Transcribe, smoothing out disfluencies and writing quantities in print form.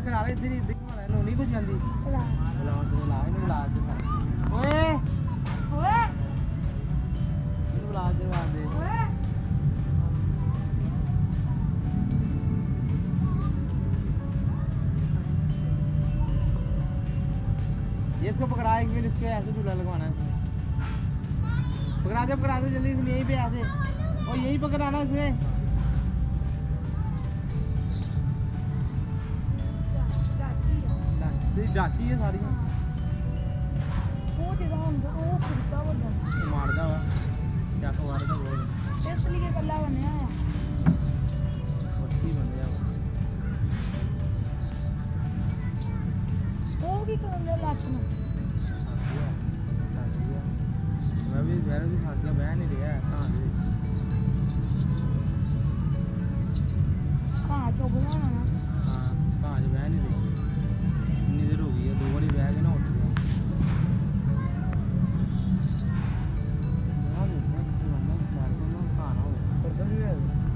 ਕਰਾ ਲੈ ਇੱਥੇ ਨਹੀਂ ਦਿਖਾਣਾ ਇਹਨੂੰ ਨਹੀਂ ਕੁਝ ਜਾਂਦੀ ਲਾ ਬੁਲਾ ਇਹਨੂੰ ਬੁਲਾ ਦੇ ਓਏ ਓਏ ਇਹਨੂੰ ਬੁਲਾ ਦੇ ਓਏ ये इसको पकड़ाएंगे फिर इसको ऐसे झूला लगवाना है पकड़ा दे जल्दी इसमें यहीं पे ऐसे और यहीं पकड़ाना इसमें डाकी है सारी ਉਹ ਜਿਹੜਾ ਹੁੰਦਾ ਉਹ ਖੁਰਦਾ ਵੱਡਾ मारदा वा ਚੱਕ ਮਾਰਦਾ ਬਹੁਤ ਇਸ ਲਈ ਕੱਲਾ ਬਣਿਆ ਆ ਮੱਛੀ ਬੰਦਿਆ ਵਾ ਉਹ ਕੀ ਕਰਨ ਦੇ ਲੱਤ ਨੂੰ मैं भी खास गया बह नहीं रहा कहाँ से ਘਾਹ ਚੋਂ ਬਣਾਉਣਾ ਨਾ हाँ कहाँ से बह नहीं रही इतनी देर हो गई है 2 बारी बह के ना उठ गया कहाँ ना हो